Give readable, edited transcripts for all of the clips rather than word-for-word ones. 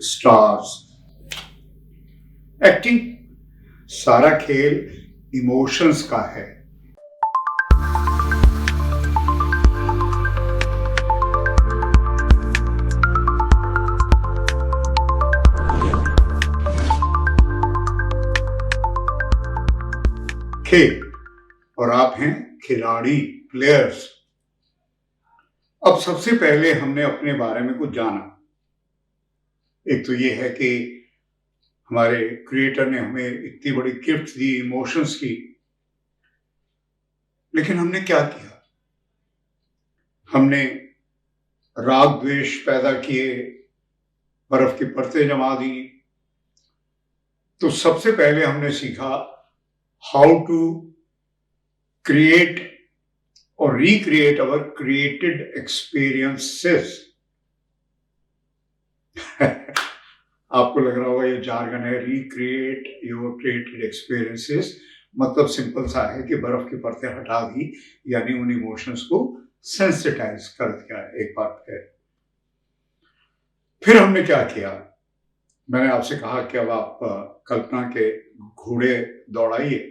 Stars. Acting सारा खेल emotions का है। खेल और आप हैं खिलाड़ी, प्लेयर्स। अब सबसे पहले हमने अपने बारे में कुछ जाना। एक तो ये है कि हमारे क्रिएटर ने हमें इतनी बड़ी गिफ्ट दी इमोशंस की, लेकिन हमने क्या किया? हमने राग द्वेष पैदा किए, बर्फ की परतें जमा दी। तो सबसे पहले हमने सीखा हाउ टू क्रिएट और रिक्रिएट अवर क्रिएटेड एक्सपीरियंसेस। आपको लग रहा होगा ये जार्गन है, रिक्रिएट योर क्रिएटेड एक्सपीरियंसेस। मतलब सिंपल सा है कि बर्फ की परतें हटा दी, यानी उन इमोशंस को सेंसिटाइज कर दिया एक बार फिर हमने क्या किया? मैंने आपसे कहा कि अब आप कल्पना के घोड़े दौड़ाइए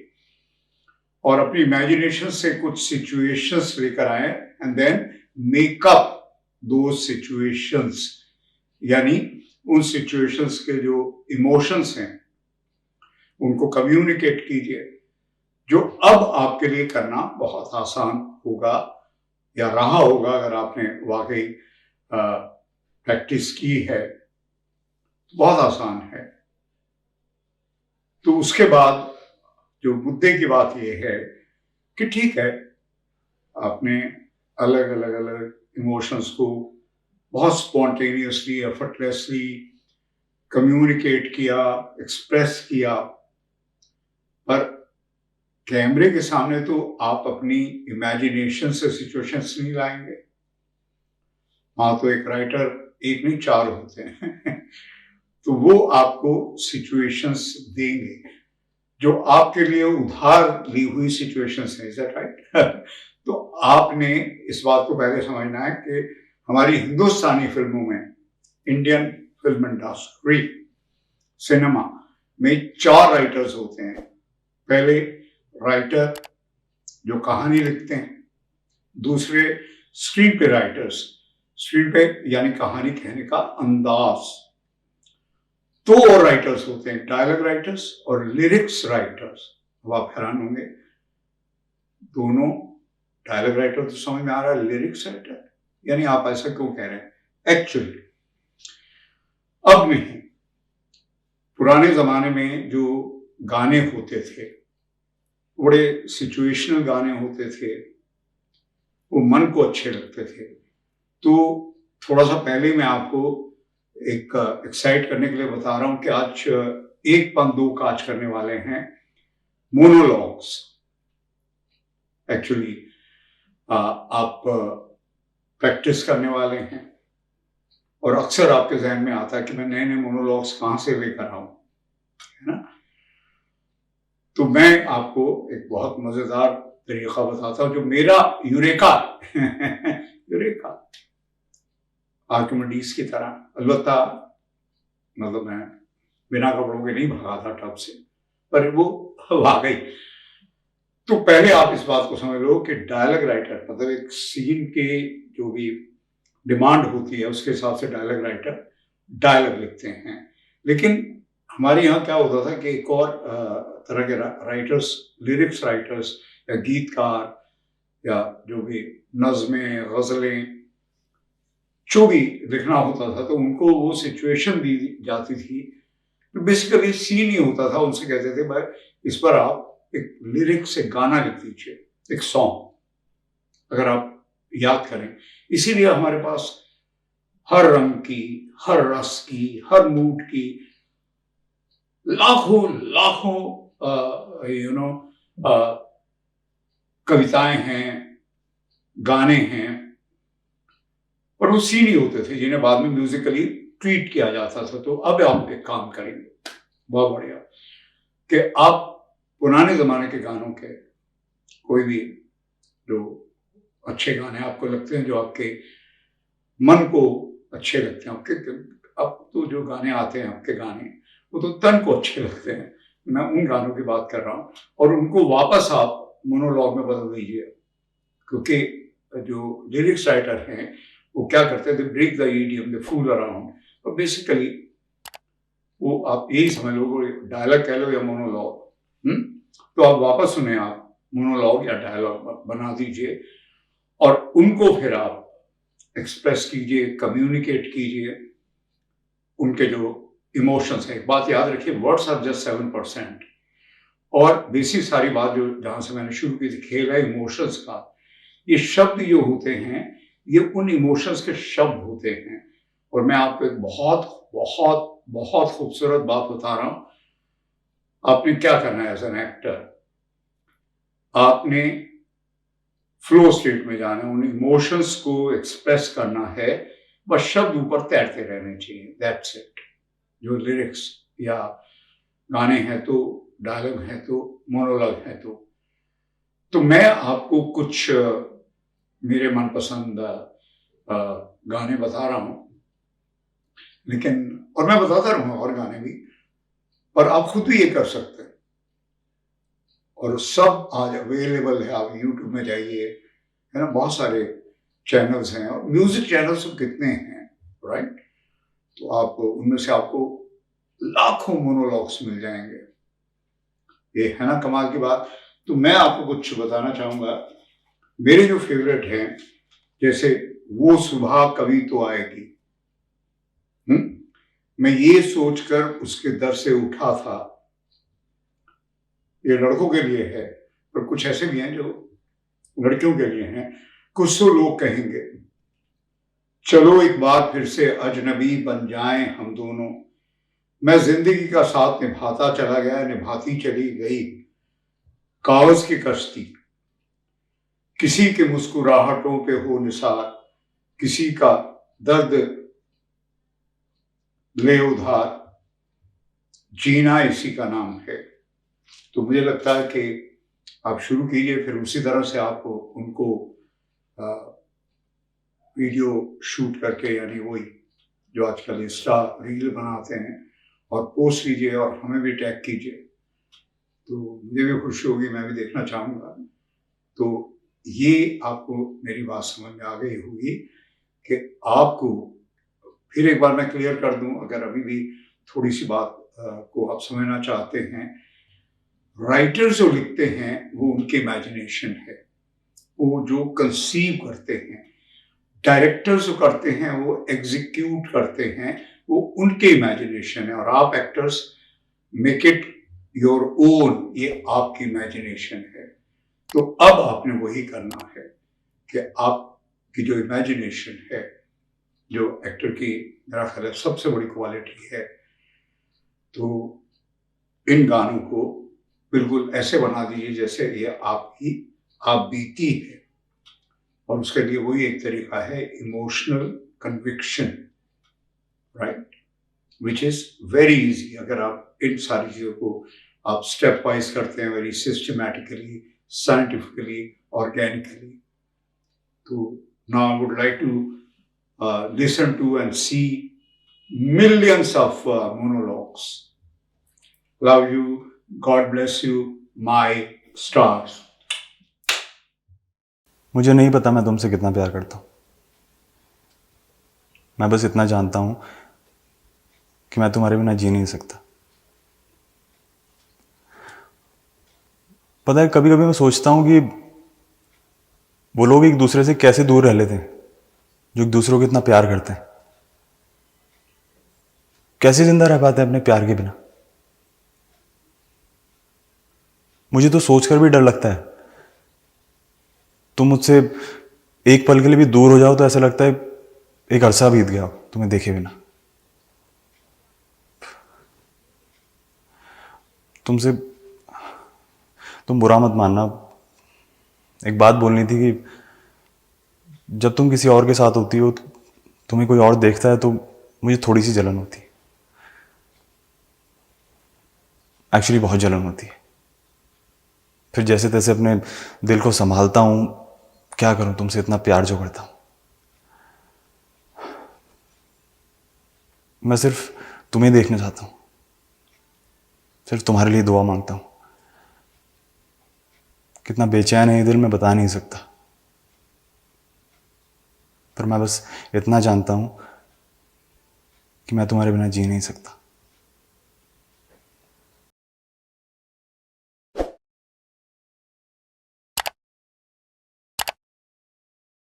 और अपनी इमेजिनेशन से कुछ सिचुएशंस लेकर आए एंड देन मेकअप दो सिचुएशंस, यानी उन सिचुएशंस के जो इमोशंस हैं उनको कम्युनिकेट कीजिए, जो अब आपके लिए करना बहुत आसान होगा या रहा होगा अगर आपने वाकई प्रैक्टिस की है। बहुत आसान है। तो उसके बाद जो मुद्दे की बात यह है कि ठीक है, आपने अलग अलग अलग इमोशंस को बहुत स्पॉन्टेनियसली, एफर्टलेसली कम्युनिकेट किया, एक्सप्रेस किया, पर कैमरे के सामने तो आप अपनी इमेजिनेशन से सिचुएशंस नहीं लाएंगे। वहां तो एक राइटर एक नहीं चार होते हैं। तो वो आपको सिचुएशंस देंगे जो आपके लिए उधार ली हुई सिचुएशंस हैं। Is that right? तो आपने इस बात को पहले समझना है कि हमारी हिंदुस्तानी फिल्मों में, इंडियन फिल्म इंडस्ट्री, सिनेमा में चार राइटर्स होते हैं। पहले राइटर जो कहानी लिखते हैं, दूसरे स्क्रीन पे राइटर्स, स्क्रीन पे यानी कहानी कहने का अंदाज। दो और राइटर्स होते हैं, डायलॉग राइटर्स और लिरिक्स राइटर्स। अब आप हैरान होंगे, दोनों डायलॉग राइटर तो समझ में आ रहा है, लिरिक्स राइटर यानी आप ऐसा क्यों कह रहे हैं? एक्चुअली अब नहीं, पुराने जमाने में जो गाने होते थे, बड़े सिचुएशनल गाने होते थे, वो मन को अच्छे लगते थे। तो थोड़ा सा पहले मैं आपको एक एक्साइट करने के लिए बता रहा हूं कि आज एक पन दो काज करने वाले हैं मोनोलॉग्स। एक्चुअली आप प्रैक्टिस करने वाले हैं और अक्सर आपके जहन में आता है कि मैं नए नए मोनोलॉग्स कहां से लेकर आऊं, है ना? तो मैं आपको एक बहुत मजेदार तरीका बताता हूं जो मेरा यूरेका यूरेका आर्किमिडीज की तरह, अलबत्ता मतलब मैं बिना कपड़ों के नहीं भागा था टब से, पर वो आ गई। तो पहले आप इस बात को समझ लो कि डायलॉग राइटर मतलब एक सीन के जो भी डिमांड होती है उसके हिसाब से डायलॉग राइटर डायलॉग लिखते हैं। लेकिन हमारे यहाँ क्या होता था कि एक और तरह के राइटर्स, लिरिक्स राइटर्स या गीतकार या जो भी नज़में, गजलें जो भी लिखना होता था, तो उनको वो सिचुएशन दी जाती थी। बेसिकली सीन ही होता था, उनसे कहते थे भाई इस पर आप एक लिरिक से गाना लिख दीजिए, एक सॉन्ग, अगर आप याद करें। इसीलिए हमारे पास हर रंग की, हर रस की, हर मूड की लाखों लाखों कविताएं हैं, गाने हैं, और वो सीन ही होते थे जिन्हें बाद में म्यूजिकली ट्रीट किया जाता था। तो अब आप एक काम करेंगे, बहुत बढ़िया, कि आप पुराने जमाने के गानों के कोई भी जो अच्छे गाने आपको लगते हैं, जो आपके मन को अच्छे लगते हैं, आपके आप तो जो गाने आते हैं आपके गाने, वो तो तन को अच्छे लगते हैं। मैं उन गानों की बात कर रहा हूँ, और उनको वापस आप मोनोलॉग में बदल दीजिए, क्योंकि जो लिरिक्स राइटर हैं वो क्या करते हैं, they break the idiom, they fool around, और बेसिकली वो आप यही समझ लो, डायलॉग कह लो या मोनोलॉग, तो आप वापस उन्हें आप मोनोलॉग या डायलॉग बना दीजिए, और उनको फिर आप एक्सप्रेस कीजिए, कम्युनिकेट कीजिए उनके जो इमोशंस हैं। एक बात याद रखिए, वर्ड्स आर जस्ट 7%, और बेसिक सारी बात जो जहां से मैंने शुरू की थी, खेल है इमोशंस का। ये शब्द जो होते हैं, ये उन इमोशंस के शब्द होते हैं। और मैं आपको एक बहुत बहुत बहुत खूबसूरत बात बता रहा हूं। आपने क्या करना है एज एन एक्टर, आपने फ्लो स्टेट में जाना है, उन इमोशंस को एक्सप्रेस करना है, बस शब्द ऊपर तैरते रहने चाहिए, दैट्स इट। जो लिरिक्स या गाने हैं तो, डायलॉग है तो, मोनोलॉग है तो मैं आपको कुछ मेरे मनपसंद गाने बता रहा हूं, लेकिन और मैं बताता रहूंगा और गाने भी, पर आप खुद भी ये कर सकते हैं। और सब आज अवेलेबल है, आप यूट्यूब में जाइए, है ना, बहुत सारे चैनल्स हैं, और म्यूजिक चैनल्स तो कितने हैं, राइट। तो आप उनमें से आपको लाखों मोनोलॉग्स मिल जाएंगे। ये है ना कमाल की बात। तो मैं आपको कुछ बताना चाहूंगा, मेरे जो फेवरेट हैं, जैसे वो सुबह कभी तो आएगी, मैं ये सोचकर उसके दर से उठा था, ये लड़कों के लिए है, पर कुछ ऐसे भी हैं जो लड़कियों के लिए हैं। कुछ तो लोग कहेंगे, चलो एक बार फिर से अजनबी बन जाएं हम दोनों, मैं जिंदगी का साथ निभाता चला गया, निभाती चली गई कागज की कश्ती, किसी के मुस्कुराहटों पे हो निसार, किसी का दर्द ले उधार, जीना इसी का नाम है। तो मुझे लगता है कि आप शुरू कीजिए, फिर उसी तरह से आप उनको वीडियो शूट करके, यानी वही जो आजकल इंस्टा रील बनाते हैं, और पोस्ट कीजिए, और हमें भी टैग कीजिए, तो मुझे भी खुशी होगी, मैं भी देखना चाहूँगा। तो ये आपको मेरी बात समझ में आ गई होगी कि आपको, फिर एक बार मैं क्लियर कर दूं, अगर अभी भी थोड़ी सी बात को आप समझना चाहते हैं, राइटर्स जो लिखते हैं वो उनकी इमेजिनेशन है, वो जो कंसीव करते हैं, डायरेक्टर्स जो करते हैं वो एग्जीक्यूट करते हैं, वो उनके इमेजिनेशन है, और आप actors make it your own, ये आपकी इमेजिनेशन है। तो अब आपने वही करना है कि आपकी जो इमेजिनेशन है, जो एक्टर की मेरा ख्याल है सबसे बड़ी क्वालिटी है, तो इन गानों को बिल्कुल ऐसे बना दीजिए जैसे ये आपकी आप बीती है, और उसके लिए वही एक तरीका है, emotional conviction, right, which is very easy. अगर आप इन सारी चीज़ों को आप स्टेप वाइज करते हैं, वेरी सिस्टमैटिकली, साइंटिफिकली, ऑर्गेनिकली, तो now I would like to listen to and see millions of monologues. Love you. God bless you, my stars. मुझे नहीं पता मैं तुमसे कितना प्यार करता हूँ। मैं बस इतना जानता हूँ कि मैं तुम्हारे बिना जी नहीं सकता। पता है, कभी कभी मैं सोचता हूँ कि वो लोग एक दूसरे से कैसे दूर रह लेते हैं जो एक दूसरे को इतना प्यार करते हैं। कैसे जिंदा रह पाते हैं अपने प्यार के बिना। मुझे तो सोचकर भी डर लगता है। तुम मुझसे एक पल के लिए भी दूर हो जाओ तो ऐसा लगता है एक अरसा बीत गया तुम्हें देखे बिना। तुम बुरा मत मानना, एक बात बोलनी थी कि जब तुम किसी और के साथ होती हो, तुम्हें कोई और देखता है तो मुझे थोड़ी सी जलन होती है। एक्चुअली बहुत जलन होती है। फिर जैसे तैसे अपने दिल को संभालता हूं, क्या करूं तुमसे इतना प्यार जो करता हूं। मैं सिर्फ तुम्हें देखना चाहता हूँ, सिर्फ तुम्हारे लिए दुआ मांगता हूँ। कितना बेचैन है ये दिल मैं बता नहीं सकता, पर मैं बस इतना जानता हूँ कि मैं तुम्हारे बिना जी नहीं सकता।